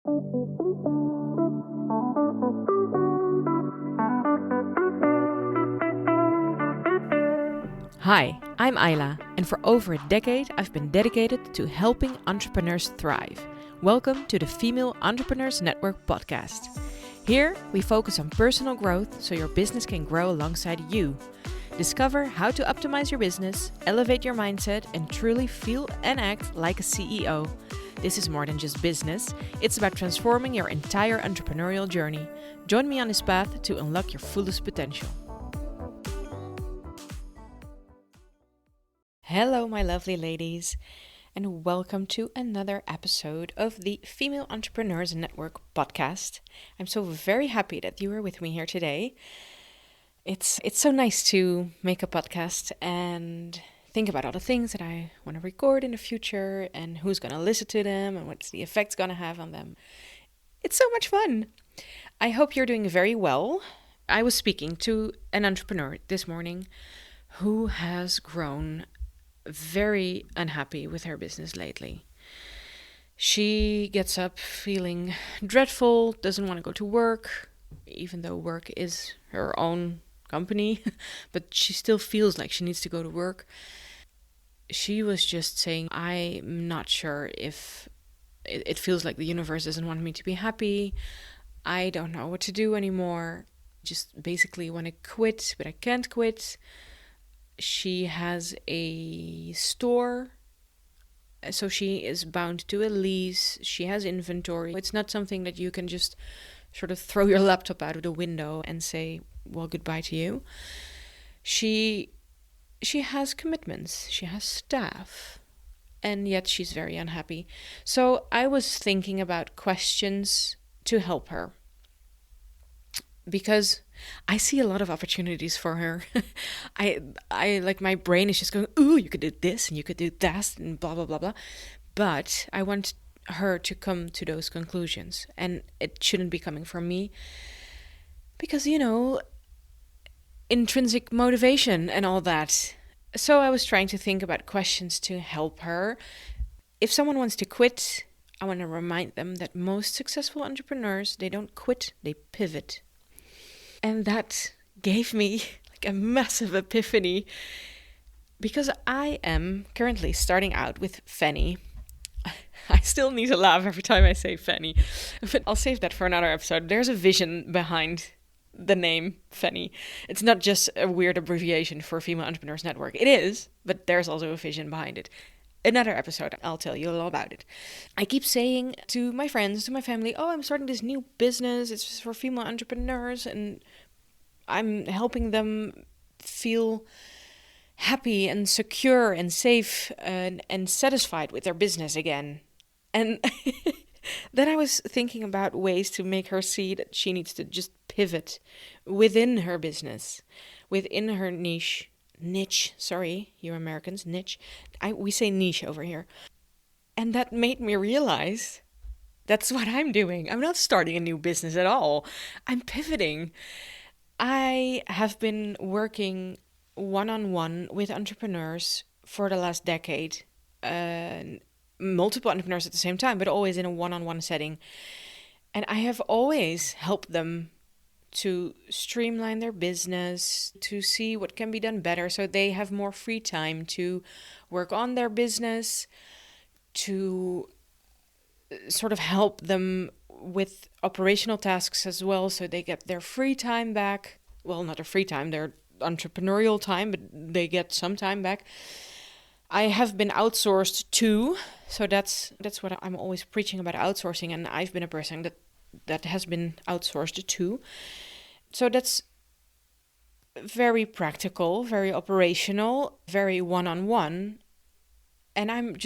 Hi, I'm Ayla, and for over a decade I've been dedicated to helping entrepreneurs thrive. Welcome to the Female Entrepreneurs Network podcast. Here we focus on personal growth so your business can grow alongside you. Discover how to optimize your business, elevate your mindset, and truly feel and act like a CEO. This is more than just business, it's about transforming your entire entrepreneurial journey. Join me on this path to unlock your fullest potential. Hello, my lovely ladies, and welcome to another episode of the Female Entrepreneurs Network podcast. I'm so very happy that you are with me here today. It's so nice to make a podcast and think about all the things that I want to record in the future and who's going to listen to them and what's the effect's going to have on them. It's so much fun. I hope you're doing very well. I was speaking to an entrepreneur this morning who has grown very unhappy with her business lately. She gets up feeling dreadful, doesn't want to go to work, even though work is her own company, but she still feels like she needs to go to work. She was just saying, I'm not sure if it feels like the universe doesn't want me to be happy. I don't know what to do anymore. Just basically want to quit, but I can't quit. She has a store, so she is bound to a lease. She has inventory. It's not something that you can just sort of throw your laptop out of the window and say, well, goodbye to you. She has commitments. She has staff, and yet she's very unhappy. So I was thinking about questions to help her, because I see a lot of opportunities for her. I like, my brain is just going, ooh, you could do this and you could do that and blah, blah, blah, blah. But I want her to come to those conclusions, and it shouldn't be coming from me because, intrinsic motivation and all that. So I was trying to think about questions to help her. If someone wants to quit, I want to remind them that most successful entrepreneurs, they don't quit, they pivot. And that gave me like a massive epiphany, because I am currently starting out with Fanny. I still need to laugh every time I say Fanny, but I'll save that for another episode. There's a vision behind the name Fanny. It's not just a weird abbreviation for Female Entrepreneurs Network. It is, but there's also a vision behind it. Another episode, I'll tell you all about it. I keep saying to my friends, to my family, oh, I'm starting this new business. It's for female entrepreneurs, and I'm helping them feel happy and secure and safe and satisfied with their business again. And then I was thinking about ways to make her see that she needs to just pivot within her business, within her niche, sorry, you Americans, niche. We say niche over here. And that made me realize that's what I'm doing. I'm not starting a new business at all. I'm pivoting. I have been working one-on-one with entrepreneurs for the last decade. Multiple entrepreneurs at the same time, but always in a one-on-one setting. And I have always helped them to streamline their business, to see what can be done better so they have more free time to work on their business, to sort of help them with operational tasks as well so they get their free time back. Well, not their free time, their entrepreneurial time, but they get some time back. I have been outsourced too, so that's what I'm always preaching about, outsourcing, and I've been a person that has been outsourced too. So that's very practical, very operational, very one-on-one. And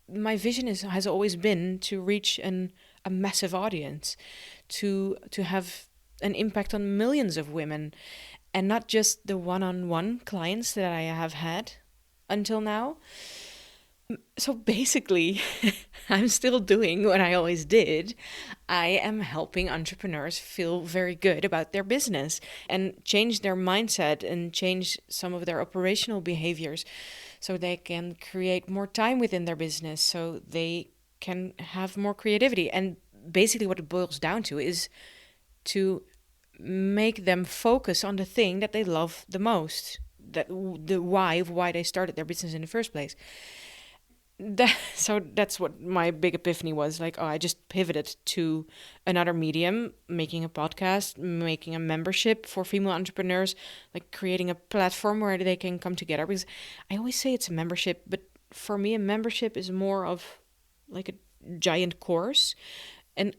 my vision has always been to reach a massive audience, to have an impact on millions of women, and not just the one-on-one clients that I have had until now. So basically, I'm still doing what I always did. I am helping entrepreneurs feel very good about their business and change their mindset and change some of their operational behaviors so they can create more time within their business, so they can have more creativity. And basically what it boils down to is to make them focus on the thing that they love the most, that the why of why they started their business in the first place. So that's what my big epiphany was. Like, oh, I just pivoted to another medium, making a podcast, making a membership for female entrepreneurs, like creating a platform where they can come together. Because I always say it's a membership, but for me, a membership is more of like a giant course. And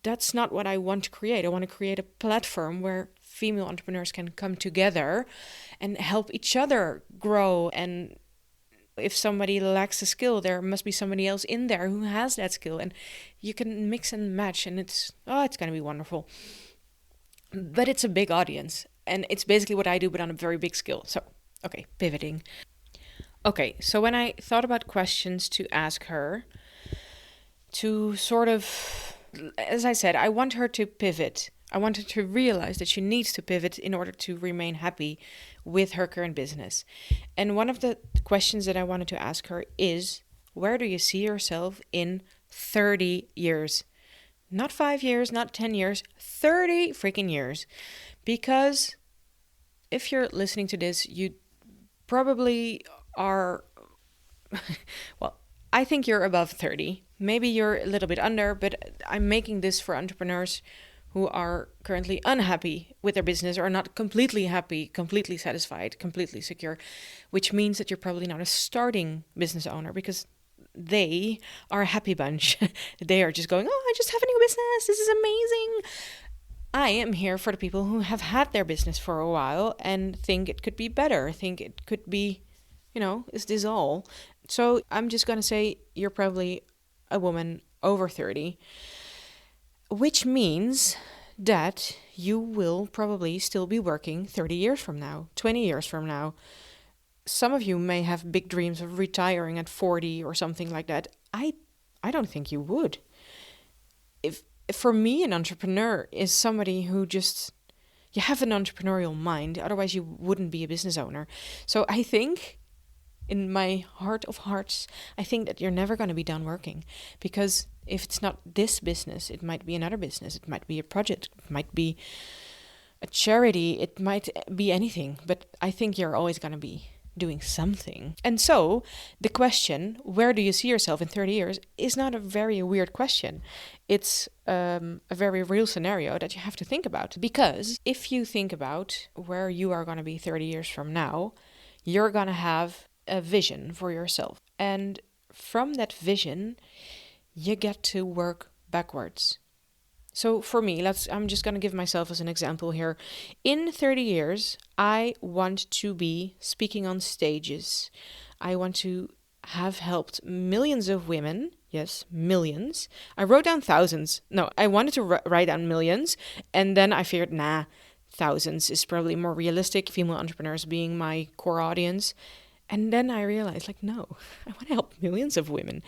that's not what I want to create. I want to create a platform where female entrepreneurs can come together and help each other grow. And if somebody lacks a skill, there must be somebody else in there who has that skill, and you can mix and match, and it's going to be wonderful. But it's a big audience, and it's basically what I do, but on a very big scale. So, okay, pivoting. Okay, so when I thought about questions to ask her, to sort of, as I said, I want her to pivot. I want her to realize that she needs to pivot in order to remain happy with her current business. And one of the questions that I wanted to ask her is, where do you see yourself in 30 years? Not 5 years, not 10 years, 30 freaking years. Because if you're listening to this, you probably are, well, I think you're above 30. Maybe you're a little bit under, but I'm making this for entrepreneurs who are currently unhappy with their business or not completely happy, completely satisfied, completely secure, which means that you're probably not a starting business owner because they are a happy bunch. They are just going, oh, I just have a new business. This is amazing. I am here for the people who have had their business for a while and think it could be better, think it could be, is this all? So I'm just going to say you're probably a woman over 30, which means that you will probably still be working 30 years from now, 20 years from now. Some of you may have big dreams of retiring at 40 or something like that. I don't think you would. If for me, an entrepreneur is somebody who just, you have an entrepreneurial mind, otherwise you wouldn't be a business owner. So I think, in my heart of hearts, I think that you're never going to be done working, because if it's not this business, it might be another business, it might be a project, it might be a charity, it might be anything, but I think you're always going to be doing something. And so the question, where do you see yourself in 30 years, is not a very weird question. It's a very real scenario that you have to think about, because if you think about where you are going to be 30 years from now, you're going to have a vision for yourself. And from that vision, you get to work backwards. So for me, I'm just going to give myself as an example here. In 30 years, I want to be speaking on stages. I want to have helped millions of women. Yes, millions. I wrote down thousands. No, I wanted to write down millions. And then I figured, thousands is probably more realistic, female entrepreneurs being my core audience. And then I realized, no, I want to help millions of women.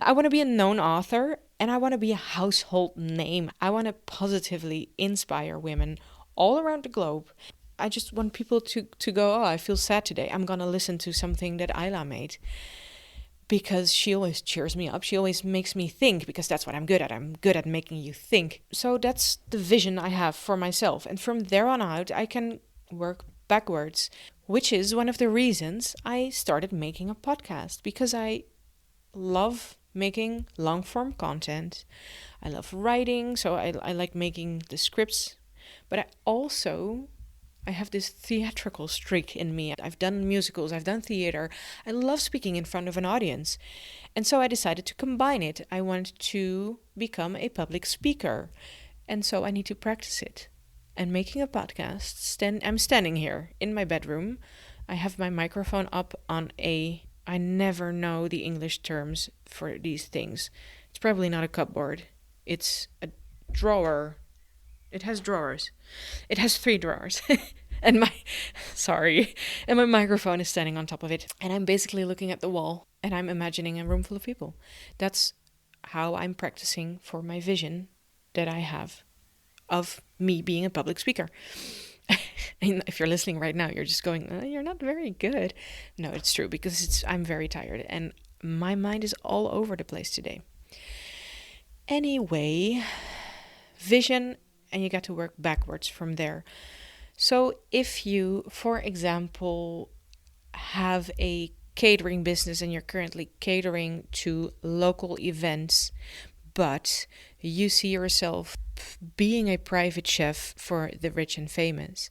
I want to be a known author, and I want to be a household name. I want to positively inspire women all around the globe. I just want people to go, oh, I feel sad today. I'm going to listen to something that Ayla made, because she always cheers me up. She always makes me think, because that's what I'm good at. I'm good at making you think. So that's the vision I have for myself. And from there on out, I can work backwards, which is one of the reasons I started making a podcast, because I love making long form content. I love writing, so I like making the scripts, but I have this theatrical streak in me. I've done musicals, I've done theater. I love speaking in front of an audience. And so I decided to combine it. I want to become a public speaker. And so I need to practice it. And making a podcast, I'm standing here in my bedroom. I have my microphone up on I never know the English terms for these things. It's probably not a cupboard. It's a drawer. It has drawers. It has 3 drawers. And my microphone is standing on top of it. And I'm basically looking at the wall and I'm imagining a room full of people. That's how I'm practicing for my vision that I have of me being a public speaker. And if you're listening right now, you're just going, you're not very good. No, it's true, because I'm very tired and my mind is all over the place today. Anyway, vision, and you got to work backwards from there. So if you, for example, have a catering business and you're currently catering to local events, but you see yourself being a private chef for the rich and famous,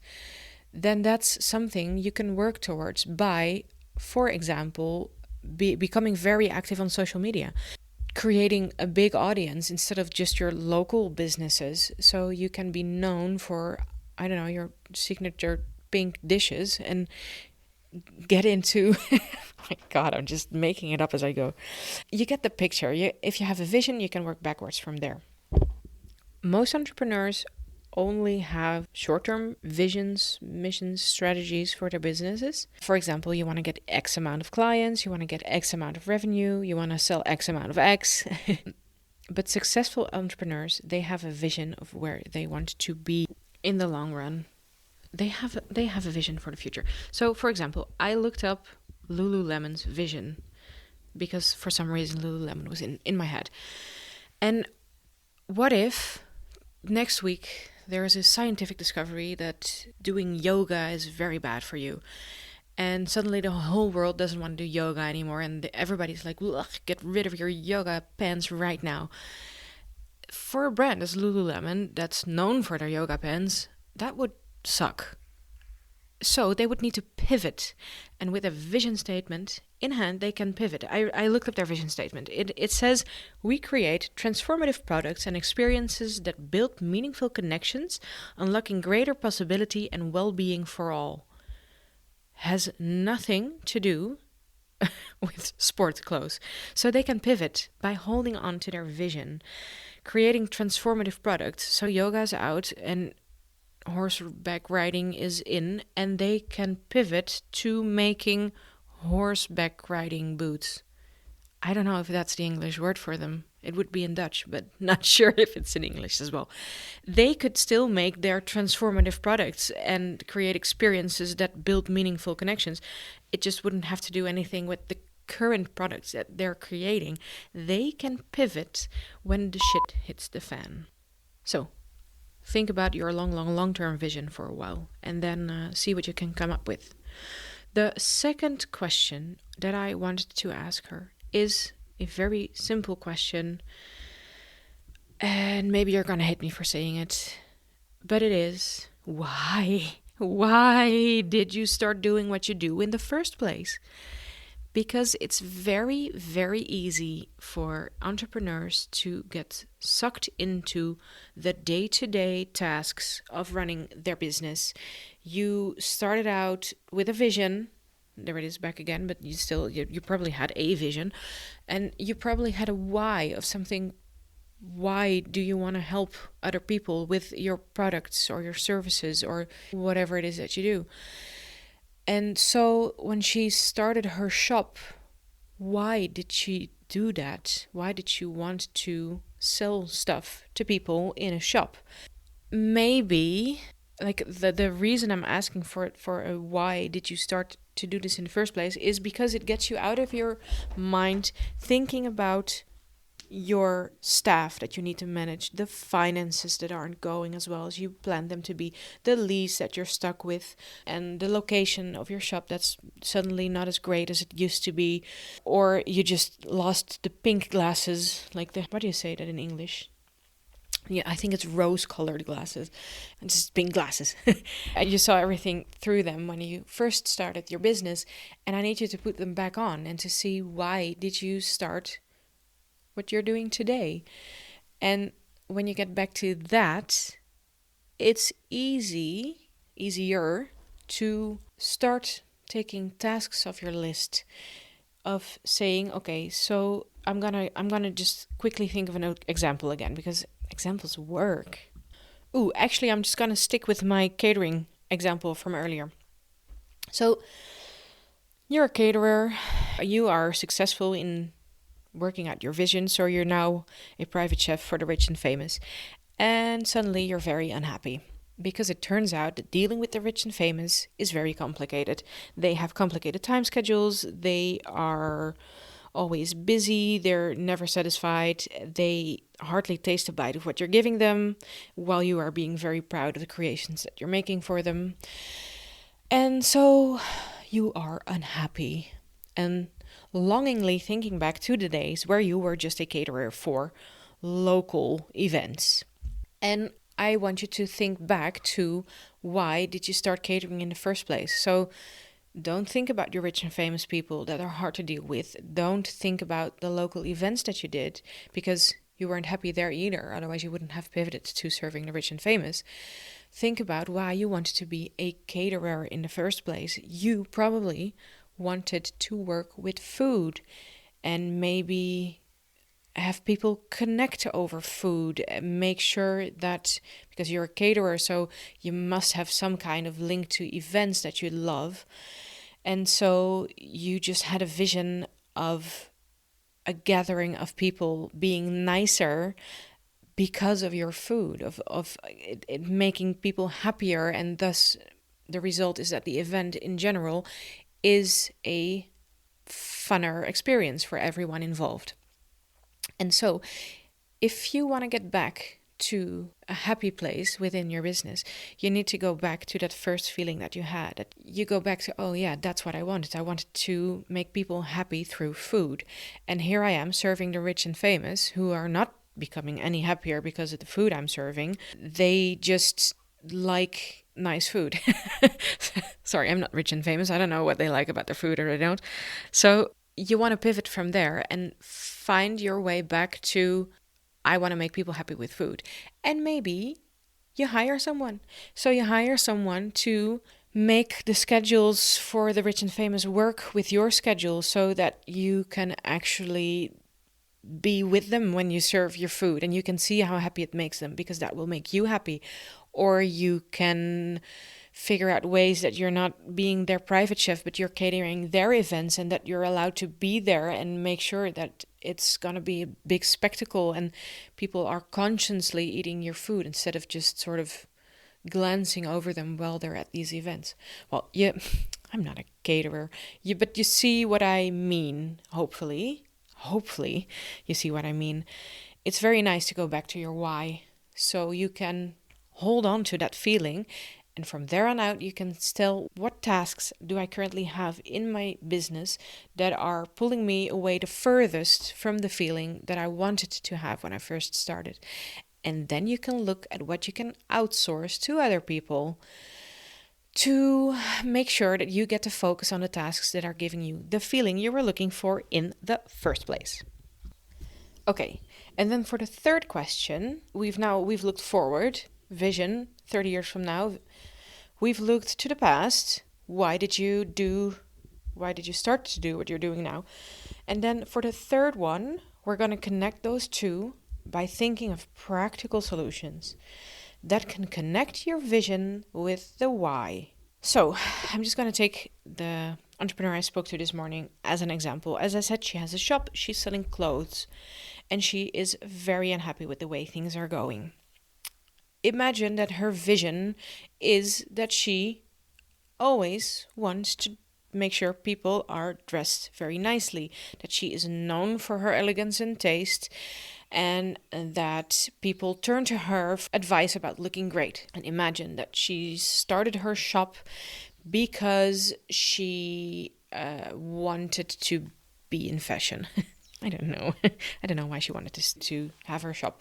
then that's something you can work towards by, for example, becoming very active on social media, creating a big audience instead of just your local businesses, so you can be known for, I don't know, your signature pink dishes and get into oh my god, I'm just making it up as I go. You get the picture. If you have a vision, you can work backwards from there. Most entrepreneurs only have short-term visions, missions, strategies for their businesses. For example, you want to get X amount of clients, you want to get X amount of revenue, you want to sell X amount of X. But successful entrepreneurs, they have a vision of where they want to be in the long run. They have a vision for the future. So, for example, I looked up Lululemon's vision because for some reason Lululemon was in my head. And what if next week there is a scientific discovery that doing yoga is very bad for you, and suddenly the whole world doesn't want to do yoga anymore, and everybody's like, get rid of your yoga pants right now. For a brand as Lululemon that's known for their yoga pants, that would suck. So they would need to pivot, and with a vision statement in hand, they can pivot. I looked up their vision statement. It says, we create transformative products and experiences that build meaningful connections, unlocking greater possibility and well-being for all. Has nothing to do with sports clothes. So they can pivot by holding on to their vision, creating transformative products. So yoga's out and horseback riding is in, and they can pivot to making horseback riding boots. I don't know if that's the English word for them. It would be in Dutch, but not sure if it's in English as well. They could still make their transformative products and create experiences that build meaningful connections. It just wouldn't have to do anything with the current products that they're creating. They can pivot when the shit hits the fan. So, think about your long-term vision for a while, and then see what you can come up with. The second question that I wanted to ask her is a very simple question, and maybe you're gonna hate me for saying it, but it is, why? Why did you start doing what you do in the first place? Because it's very, very easy for entrepreneurs to get sucked into the day-to-day tasks of running their business. You started out with a vision. There it is back again, but you probably had a vision, and you probably had a why of something. Why do you want to help other people with your products or your services or whatever it is that you do? And so when she started her shop, why did she do that? Why did she want to sell stuff to people in a shop? Maybe, like, the reason I'm asking for a why did you start to do this in the first place is because it gets you out of your mind thinking about your staff that you need to manage, the finances that aren't going as well as you planned them to be, the lease that you're stuck with, and the location of your shop that's suddenly not as great as it used to be, or you just lost the pink glasses, like what do you say that in English? Yeah, I think it's rose-colored glasses, and just pink glasses. And you saw everything through them when you first started your business, and I need you to put them back on and to see why did you start what you're doing today. And when you get back to that, it's easier to start taking tasks off your list of saying, okay, so I'm gonna just quickly think of an example again, because examples work. Actually, I'm just gonna stick with my catering example from earlier. So you're a caterer, you are successful in working out your vision, so you're now a private chef for the rich and famous, and suddenly you're very unhappy because it turns out that dealing with the rich and famous is very complicated. They have complicated time schedules, they are always busy, they're never satisfied, they hardly taste a bite of what you're giving them, while you are being very proud of the creations that you're making for them. And so you are unhappy and longingly thinking back to the days where you were just a caterer for local events. And I want you to think back to why did you start catering in the first place? So don't think about your rich and famous people that are hard to deal with. Don't think about the local events that you did because you weren't happy there either. Otherwise, you wouldn't have pivoted to serving the rich and famous. Think about why you wanted to be a caterer in the first place. You probably wanted to work with food and maybe have people connect over food. Make sure that, because you're a caterer, so you must have some kind of link to events that you love. And so you just had a vision of a gathering of people being nicer because of your food, of it making people happier. And thus, the result is that the event in general is a funner experience for everyone involved. And so, if you want to get back to a happy place within your business, you need to go back to that first feeling that you had. That you go back to, oh yeah, that's what I wanted. I wanted to make people happy through food. And here I am serving the rich and famous who are not becoming any happier because of the food I'm serving. They just like nice food. Sorry, I'm not rich and famous. I don't know what they like about their food or I don't. So you want to pivot from there and find your way back to, I want to make people happy with food. And maybe you hire someone. So you hire someone to make the schedules for the rich and famous work with your schedule so that you can actually be with them when you serve your food and you can see how happy it makes them because that will make you happy. Or you can figure out ways that you're not being their private chef, but you're catering their events and that you're allowed to be there and make sure that it's going to be a big spectacle and people are consciously eating your food instead of just sort of glancing over them while they're at these events. Well, yeah, I'm not a caterer, but you see what I mean, hopefully. Hopefully, you see what I mean. It's very nice to go back to your why so you can hold on to that feeling. And from there on out, you can tell what tasks do I currently have in my business that are pulling me away the furthest from the feeling that I wanted to have when I first started. And then you can look at what you can outsource to other people to make sure that you get to focus on the tasks that are giving you the feeling you were looking for in the first place. Okay, and then for the third question, we've looked forward, vision, 30 years from now. We've looked to the past. Why did you start to do what you're doing now? And then for the third one, we're going to connect those two by thinking of practical solutions that can connect your vision with the why. So I'm just going to take the entrepreneur I spoke to this morning as an example. As I said, she has a shop, she's selling clothes, and she is very unhappy with the way things are going. Imagine that her vision is that she always wants to make sure people are dressed very nicely, that she is known for her elegance and taste, and that people turn to her for advice about looking great. And imagine that she started her shop because she wanted to be in fashion. I don't know. I don't know why she wanted to have her shop.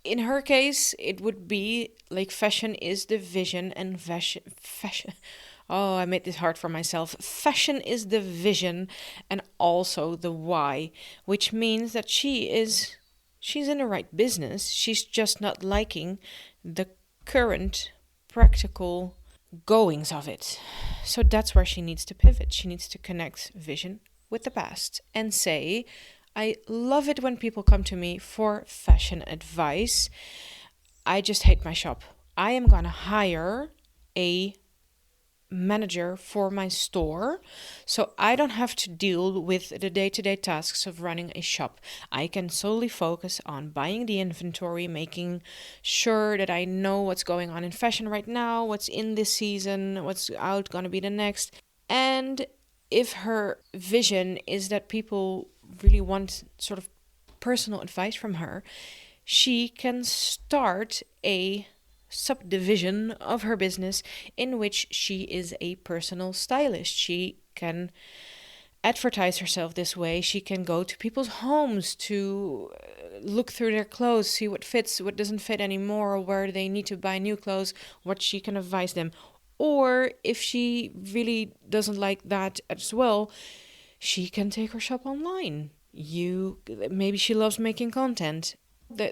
In her case, it would be like fashion is the vision and fashion. Oh, I made this hard for myself. Fashion is the vision and also the why, which means that she's in the right business. She's just not liking the current practical goings of it. So that's where she needs to pivot. She needs to connect vision with the past and say, I love it when people come to me for fashion advice. I just hate my shop. I am going to hire a manager for my store so I don't have to deal with the day-to-day tasks of running a shop. I can solely focus on buying the inventory, making sure that I know what's going on in fashion right now, what's in this season, what's out going to be the next. And if her vision is that people really want sort of personal advice from her, she can start a subdivision of her business in which she is a personal stylist. She can advertise herself this way. She can go to people's homes to look through their clothes, see what fits, what doesn't fit anymore, where they need to buy new clothes, what she can advise them. Or if she really doesn't like that as well, she can take her shop online. Maybe she loves making content.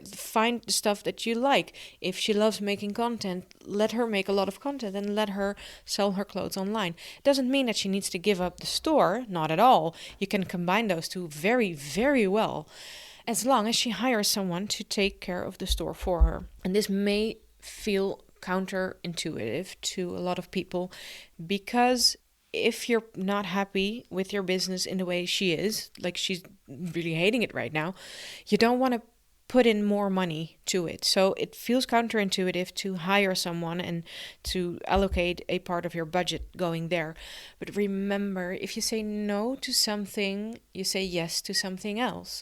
Find the stuff that you like. If she loves making content, let her make a lot of content and let her sell her clothes online. Doesn't mean that she needs to give up the store, not at all. You can combine those two very, very well, as long as she hires someone to take care of the store for her. And this may feel counterintuitive to a lot of people, because if you're not happy with your business in the way she is, like she's really hating it right now, you don't want to put in more money to it. So it feels counterintuitive to hire someone and to allocate a part of your budget going there. But remember, if you say no to something, you say yes to something else.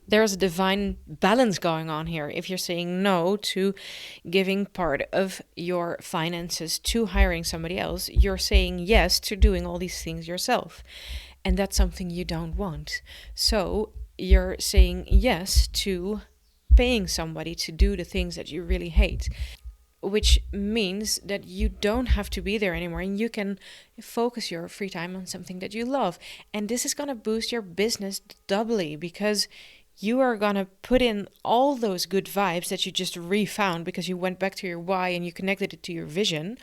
There's a divine balance going on here. If you're saying no to giving part of your finances to hiring somebody else, you're saying yes to doing all these things yourself. And that's something you don't want. So you're saying yes to paying somebody to do the things that you really hate, which means that you don't have to be there anymore and you can focus your free time on something that you love. And this is going to boost your business doubly, because you are going to put in all those good vibes that you just refound because you went back to your why and you connected it to your vision.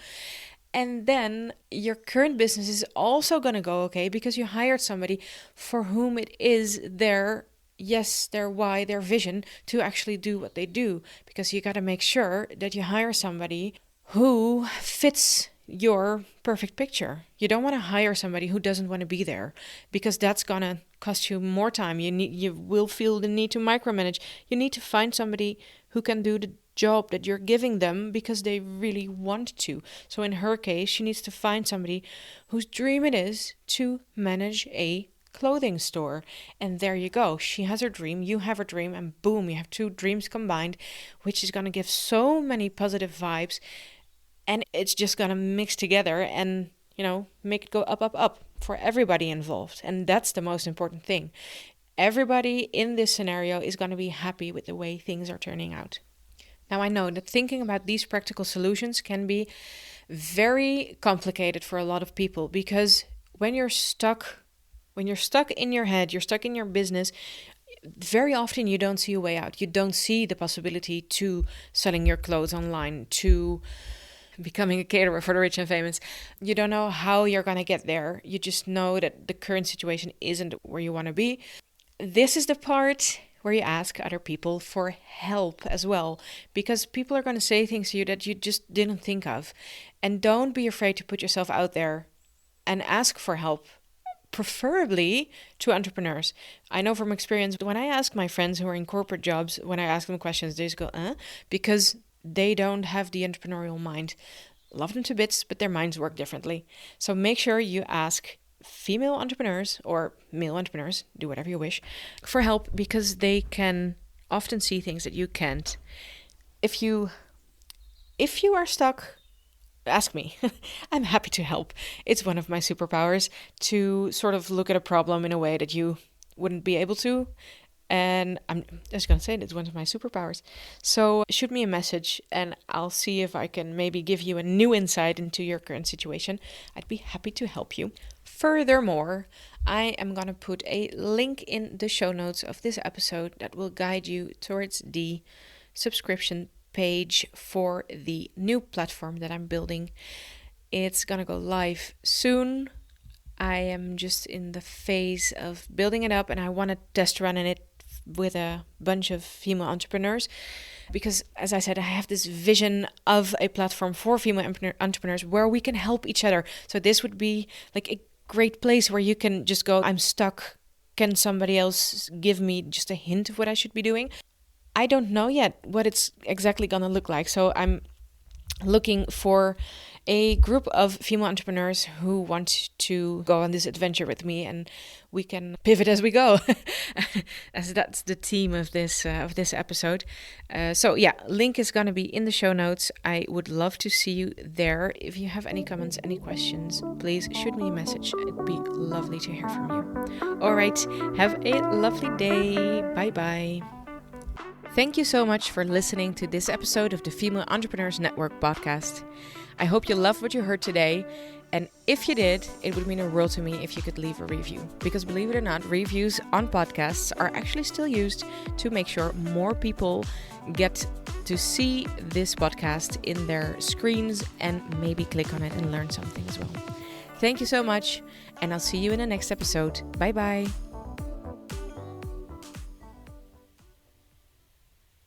And then your current business is also going to go okay because you hired somebody for whom it is their why, their vision to actually do what they do. Because you got to make sure that you hire somebody who fits your perfect picture. You don't want to hire somebody who doesn't want to be there, because that's going to cost you more time. You will feel the need to micromanage. You need to find somebody who can do the job that you're giving them because they really want to. So in her case, she needs to find somebody whose dream it is to manage a clothing store. And there you go. She has her dream, you have her dream, and boom, you have two dreams combined, which is going to give so many positive vibes. And it's just going to mix together and, make it go up, up, up for everybody involved. And that's the most important thing. Everybody in this scenario is going to be happy with the way things are turning out. Now, I know that thinking about these practical solutions can be very complicated for a lot of people, because when you're stuck in your head, you're stuck in your business, very often you don't see a way out. You don't see the possibility to selling your clothes online, to becoming a caterer for the rich and famous. You don't know how you're going to get there. You just know that the current situation isn't where you want to be. This is the part where you ask other people for help as well, because people are going to say things to you that you just didn't think of. And don't be afraid to put yourself out there and ask for help, preferably to entrepreneurs. I know from experience, when I ask my friends who are in corporate jobs, when I ask them questions, they just go, because they don't have the entrepreneurial mind. Love them to bits, but their minds work differently. So make sure you ask female entrepreneurs or male entrepreneurs, do whatever you wish, for help, because they can often see things that you can't. If you are stuck, ask me. I'm happy to help. It's one of my superpowers to sort of look at a problem in a way that you wouldn't be able to. And I'm just going to say it's one of my superpowers. So shoot me a message and I'll see if I can maybe give you a new insight into your current situation. I'd be happy to help you. Furthermore, I am going to put a link in the show notes of this episode that will guide you towards the subscription page for the new platform that I'm building. It's going to go live soon. I am just in the phase of building it up and I want to test run in it with a bunch of female entrepreneurs, because as I said, I have this vision of a platform for female entrepreneurs where we can help each other. So this would be like a great place where you can just go, I'm stuck. Can somebody else give me just a hint of what I should be doing? I don't know yet what it's exactly going to look like. So I'm looking for a group of female entrepreneurs who want to go on this adventure with me, and we can pivot as we go, as that's the theme of this episode. So yeah, link is gonna be in the show notes. I would love to see you there. If you have any comments, any questions, please shoot me a message. It'd be lovely to hear from you. All right, have a lovely day. Bye bye. Thank you so much for listening to this episode of the Female Entrepreneurs Network podcast. I hope you loved what you heard today. And if you did, it would mean a world to me if you could leave a review. Because believe it or not, reviews on podcasts are actually still used to make sure more people get to see this podcast in their screens and maybe click on it and learn something as well. Thank you so much, and I'll see you in the next episode. Bye bye.